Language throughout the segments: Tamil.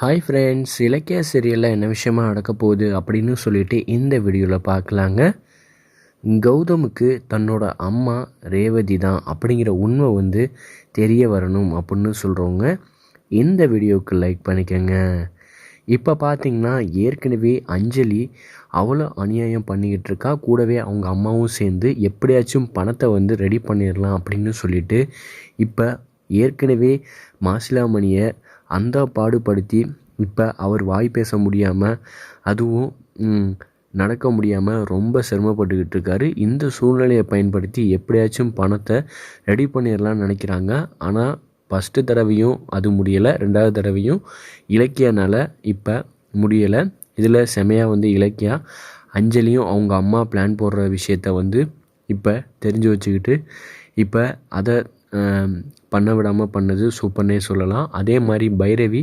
ஹாய் ஃப்ரெண்ட்ஸ், இலக்கிய சீரியலில் என்ன விஷயமா நடக்க போகுது அப்படின்னு சொல்லிட்டு இந்த வீடியோவில் பார்க்கலாங்க. கௌதமுக்கு தன்னோட அம்மா ரேவதி தான் அப்படிங்கிற உண்மை தெரிய வரணும் அப்படின்னு சொல்கிறவங்க இந்த வீடியோவுக்கு லைக் பண்ணிக்கோங்க. இப்போ பார்த்திங்கன்னா ஏற்கனவே அஞ்சலி அவ்வளோ அநியாயம் பண்ணிக்கிட்டு இருக்கா. கூடவே அவங்க அம்மாவும் சேர்ந்து எப்படியாச்சும் பணத்தை ரெடி பண்ணிடலாம் அப்படின்னு சொல்லிட்டு இப்போ ஏற்கனவே மாசிலாமணியை அந்த பாடுபடுத்தி இப்போ அவர் வாய் பேச முடியாமல் அதுவும் நடக்க முடியாமல் ரொம்ப சிரமப்பட்டுக்கிட்டு இருக்காரு. இந்த சூழ்நிலையை பயன்படுத்தி எப்படியாச்சும் பணத்தை ரெடி பண்ணிடலான்னு நினைக்கிறாங்க. ஆனால் ஃபஸ்ட்டு தடவையும் அது முடியலை, ரெண்டாவது தடவையும் இலக்கியனால் இப்போ முடியலை. இதில் செமையாக இலக்கியா அஞ்சலியும் அவங்க அம்மா பிளான் போடுற விஷயத்த இப்போ தெரிஞ்சு வச்சுக்கிட்டு இப்போ அதை பண்ண விடாமல் பண்ணது சூப்பர்னே சொல்லலாம். அதே மாதிரி பைரவி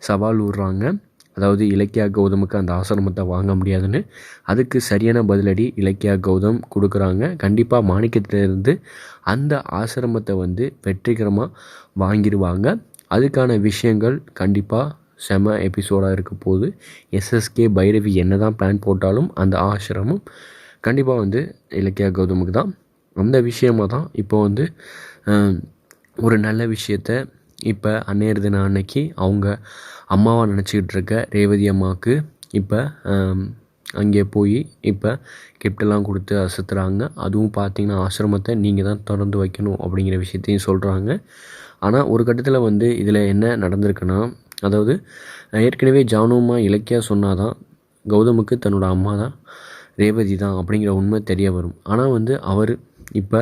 சவால் விடுறாங்க, அதாவது இலக்கியா கௌதமுக்கு அந்த ஆசிரமத்தை வாங்க முடியாதுன்னு. அதுக்கு சரியான பதிலடி இலக்கியா கௌதம் கொடுக்குறாங்க. கண்டிப்பாக மாணிக்கத்திலிருந்து அந்த ஆசிரமத்தை வெற்றிகரமாக வாங்கிடுவாங்க. அதுக்கான விஷயங்கள் கண்டிப்பாக செம எபிசோடாக இருக்க போகுது. எஸ்எஸ்கே பைரவி என்ன தான் பிளான் போட்டாலும் அந்த ஆசிரமம் கண்டிப்பாக இலக்கியா கௌதமுக்கு தான். அந்த விஷயமாக தான் இப்போ ஒரு நல்ல விஷயத்த இப்போ அன்னையர் தினம் அன்னைக்கு அவங்க அம்மாவாக நினச்சிக்கிட்டு இருக்க ரேவதி அம்மாவுக்கு இப்போ அங்கே போய் இப்போ கிஃப்டெல்லாம் கொடுத்து அசத்துறாங்க. அதுவும் பார்த்திங்கன்னா ஆசிரமத்தை நீங்கள் தான் திறந்து வைக்கணும் அப்படிங்கிற விஷயத்தையும் சொல்கிறாங்க. ஆனால் ஒரு கட்டத்தில் இதில் என்ன நடந்திருக்குன்னா, அதாவது ஏற்கனவே ஜானுமா இலக்கியா சொன்னால் தான் கௌதமுக்கு தன்னோட அம்மா தான் ரேவதி தான் அப்படிங்கிற உண்மை தெரிய வரும். ஆனால் அவர் இப்போ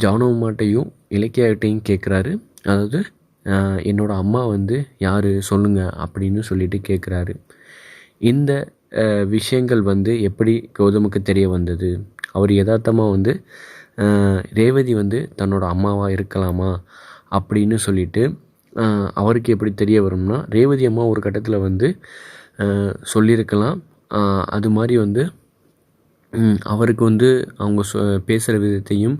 ஜானுமாட்டையும் இலக்கியாட்டையும் கேட்குறாரு. அதாவது என்னோடய அம்மா யார் சொல்லுங்கள் அப்படின்னு சொல்லிட்டு கேட்குறாரு. இந்த விஷயங்கள் எப்படி கௌதமுக்கு தெரிய வந்தது? அவர் யதார்த்தமாக ரேவதி தன்னோட அம்மாவாக இருக்கலாமா அப்படின்னு சொல்லிட்டு அவருக்கு எப்படி தெரிய வரும்னா, ரேவதி அம்மா ஒரு கட்டத்தில் சொல்லியிருக்கலாம். அது மாதிரி அவருக்கு அவங்க பேசுகிற விதத்தையும்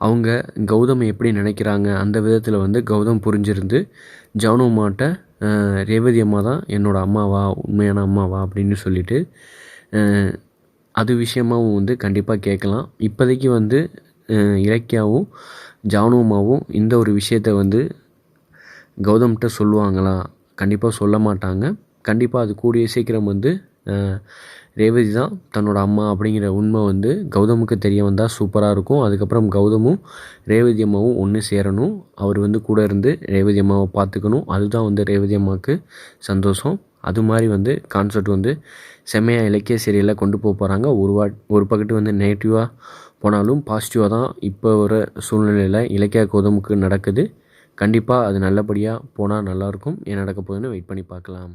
அவங்க கௌதம் எப்படி நினைக்கிறாங்க அந்த விதத்தில் கௌதம் புரிஞ்சிருந்து ஜானுமாட்ட ரேவதி அம்மா தான் என்னோடய அம்மாவா, உண்மையான அம்மாவா அப்படின்னு சொல்லிட்டு அது விஷயமாகவும் கண்டிப்பாக கேட்கலாம். இப்போதைக்கு இலக்கியாவும் ஜானுமாவும் இந்த ஒரு விஷயத்தை கௌதம்கிட்ட சொல்லுவாங்களா? கண்டிப்பாக சொல்ல மாட்டாங்க. கண்டிப்பாக அது கூடிய சீக்கிரம் ரேவதி தான் தன்னோட அம்மா அப்படிங்கிற உண்மை கௌதமுக்கு தெரிய வந்தால் சூப்பராக இருக்கும். அதுக்கப்புறம் கௌதமும் ரேவதி அம்மாவும் ஒன்று சேரணும். அவர் கூட இருந்து ரேவதி அம்மாவை பார்த்துக்கணும். அதுதான் ரேவதி அம்மாவுக்கு சந்தோஷம். அது மாதிரி கான்செப்ட் செம்மையாக இலக்கிய சீரியலில் கொண்டு போகிறாங்க. ஒரு பக்கத்து நெகட்டிவாக போனாலும் பாசிட்டிவாக தான் இப்போ வர சூழ்நிலையில் இலக்கியா கௌதமுக்கு நடக்குது. கண்டிப்பாக அது நல்லபடியாக போனால் நல்லாயிருக்கும். என்ன நடக்க போகுதுன்னு வெயிட் பண்ணி பார்க்கலாம்.